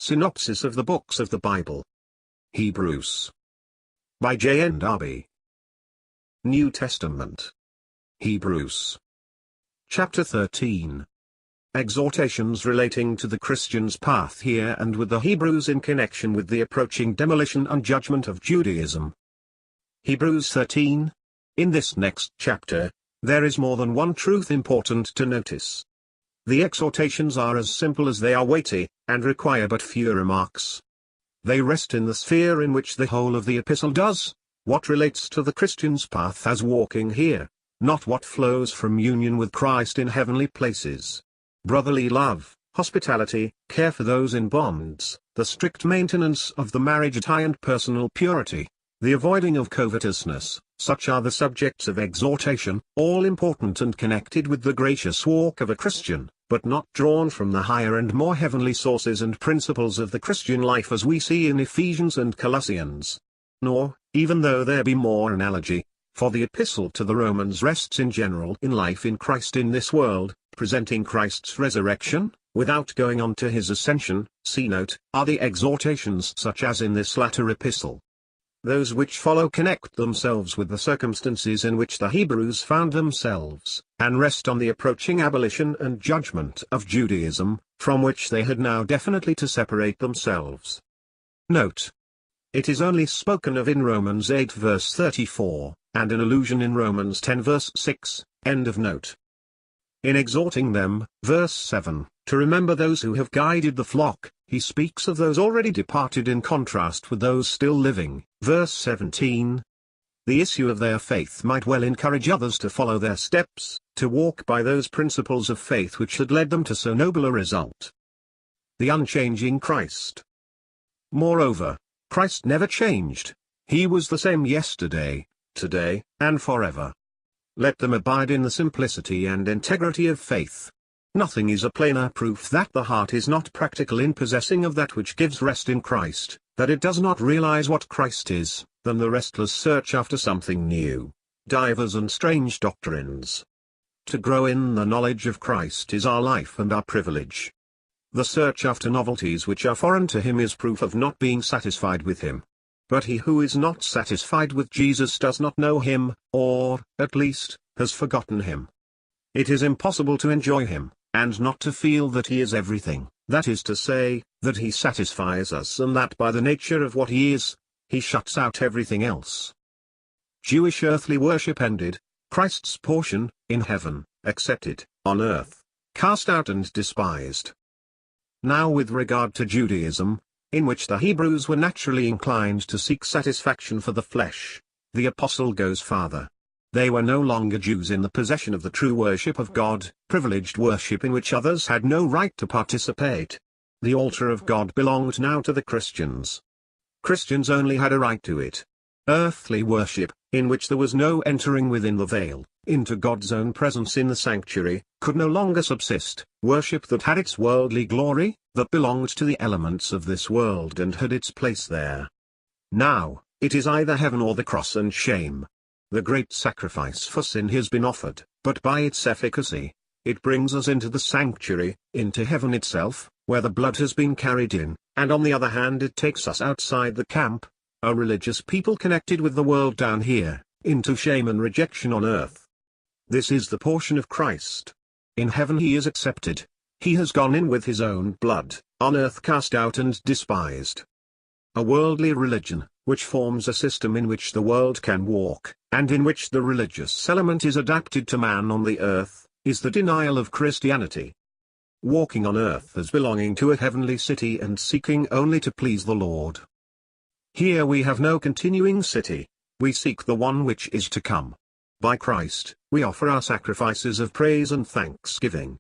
Synopsis of the Books of the Bible. Hebrews. By JND Darby. New Testament. Hebrews. Chapter 13. Exhortations relating to the Christian's path here and with the Hebrews in connection with the approaching demolition and judgment of Judaism. Hebrews 13. In this next chapter, there is more than one truth important to notice. The exhortations are as simple as they are weighty, and require but few remarks. They rest in the sphere in which the whole of the epistle does, what relates to the Christian's path as walking here, not what flows from union with Christ in heavenly places. Brotherly love, hospitality, care for those in bonds, the strict maintenance of the marriage tie and personal purity, the avoiding of covetousness, such are the subjects of exhortation, all important and connected with the gracious walk of a Christian, but not drawn from the higher and more heavenly sources and principles of the Christian life as we see in Ephesians and Colossians. Nor, even though there be more analogy, for the epistle to the Romans rests in general in life in Christ in this world, presenting Christ's resurrection, without going on to his ascension, see note, are the exhortations such as in this latter epistle. Those which follow connect themselves with the circumstances in which the Hebrews found themselves, and rest on the approaching abolition and judgment of Judaism, from which they had now definitely to separate themselves. Note. It is only spoken of in Romans 8 verse 34, and an allusion in Romans 10 verse 6, end of note. In exhorting them, verse 7, to remember those who have guided the flock, he speaks of those already departed in contrast with those still living, verse 17. The issue of their faith might well encourage others to follow their steps, to walk by those principles of faith which had led them to so noble a result. The unchanging Christ. Moreover, Christ never changed. He was the same yesterday, today, and forever. Let them abide in the simplicity and integrity of faith. Nothing is a plainer proof that the heart is not practical in possessing of that which gives rest in Christ, that it does not realize what Christ is, than the restless search after something new, divers and strange doctrines. To grow in the knowledge of Christ is our life and our privilege. The search after novelties which are foreign to him is proof of not being satisfied with him. But he who is not satisfied with Jesus does not know him, or, at least, has forgotten him. It is impossible to enjoy him, and not to feel that he is everything, that is to say, that he satisfies us and that by the nature of what he is, he shuts out everything else. Jewish earthly worship ended, Christ's portion, in heaven, accepted, on earth, cast out and despised. Now with regard to Judaism, in which the Hebrews were naturally inclined to seek satisfaction for the flesh, the apostle goes farther. They were no longer Jews in the possession of the true worship of God, privileged worship in which others had no right to participate. The altar of God belonged now to the Christians. Christians only had a right to it. Earthly worship, in which there was no entering within the veil, into God's own presence in the sanctuary, could no longer subsist. Worship that had its worldly glory, that belonged to the elements of this world and had its place there. Now, it is either heaven or the cross and shame. The great sacrifice for sin has been offered, but by its efficacy, it brings us into the sanctuary, into heaven itself, where the blood has been carried in, and on the other hand it takes us outside the camp, a religious people connected with the world down here, into shame and rejection on earth. This is the portion of Christ. In heaven he is accepted. He has gone in with his own blood, on earth cast out and despised. A worldly religion, which forms a system in which the world can walk, and in which the religious element is adapted to man on the earth, is the denial of Christianity. Walking on earth as belonging to a heavenly city and seeking only to please the Lord. Here we have no continuing city, we seek the one which is to come. By Christ, we offer our sacrifices of praise and thanksgiving.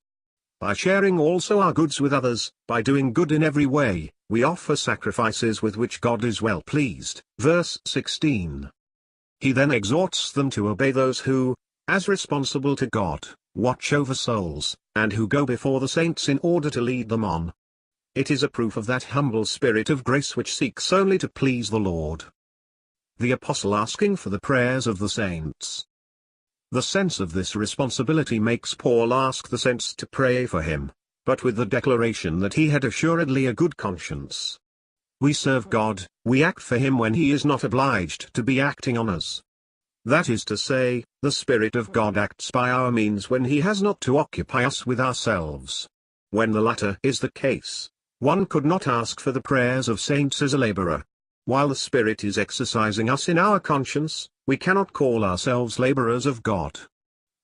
By sharing also our goods with others, by doing good in every way, we offer sacrifices with which God is well pleased. Verse 16. He then exhorts them to obey those who, as responsible to God, watch over souls, and who go before the saints in order to lead them on. It is a proof of that humble spirit of grace which seeks only to please the Lord. The apostle asking for the prayers of the saints. The sense of this responsibility makes Paul ask the saints to pray for him. but with the declaration that he had assuredly a good conscience. We serve God, we act for him when he is not obliged to be acting on us. That is to say, the Spirit of God acts by our means when he has not to occupy us with ourselves. When the latter is the case, one could not ask for the prayers of saints as a laborer. While the Spirit is exercising us in our conscience, we cannot call ourselves laborers of God.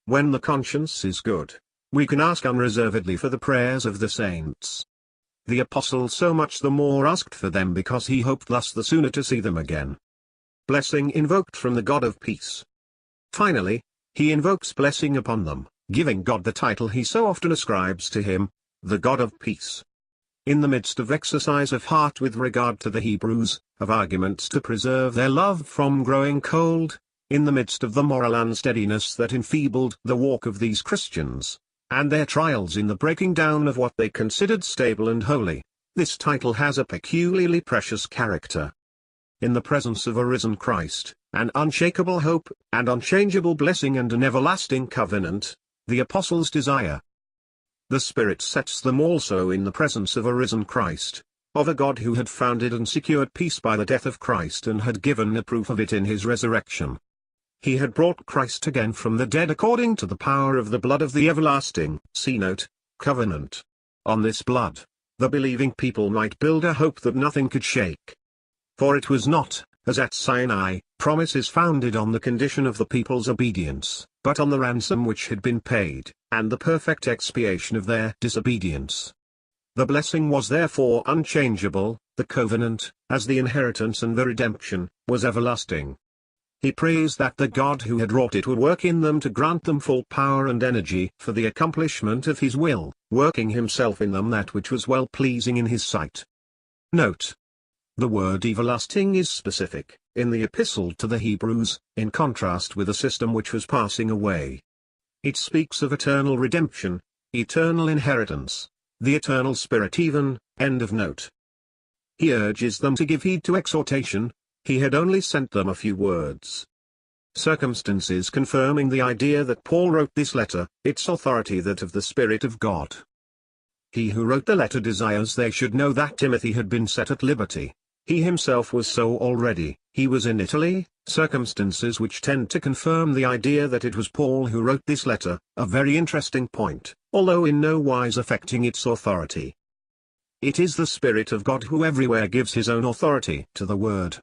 When the conscience is good, we can ask unreservedly for the prayers of the saints. The apostle so much the more asked for them because he hoped thus the sooner to see them again. Blessing invoked from the God of peace. Finally, he invokes blessing upon them, giving God the title he so often ascribes to him, the God of peace. In the midst of exercise of heart with regard to the Hebrews, of arguments to preserve their love from growing cold, in the midst of the moral unsteadiness that enfeebled the walk of these Christians, and their trials in the breaking down of what they considered stable and holy, this title has a peculiarly precious character. In the presence of a risen Christ, an unshakable hope, and unchangeable blessing and an everlasting covenant, the apostles desire. The Spirit sets them also in the presence of a risen Christ, of a God who had founded and secured peace by the death of Christ and had given a proof of it in his resurrection. He had brought Christ again from the dead according to the power of the blood of the everlasting covenant. On this blood, the believing people might build a hope that nothing could shake. For it was not, as at Sinai, promises founded on the condition of the people's obedience, but on the ransom which had been paid, and the perfect expiation of their disobedience. The blessing was therefore unchangeable, the covenant, as the inheritance and the redemption, was everlasting. He prays that the God who had wrought it would work in them to grant them full power and energy for the accomplishment of his will, working himself in them that which was well-pleasing in his sight. Note: the word everlasting is specific, in the epistle to the Hebrews, in contrast with a system which was passing away. It speaks of eternal redemption, eternal inheritance, the eternal Spirit even. End of note. He urges them to give heed to exhortation. He had only sent them a few words. Circumstances confirming the idea that Paul wrote this letter, its authority that of the Spirit of God. He who wrote the letter desires they should know that Timothy had been set at liberty. He himself was so already. He was in Italy, circumstances which tend to confirm the idea that it was Paul who wrote this letter, a very interesting point, although in no wise affecting its authority. It is the Spirit of God who everywhere gives his own authority to the Word.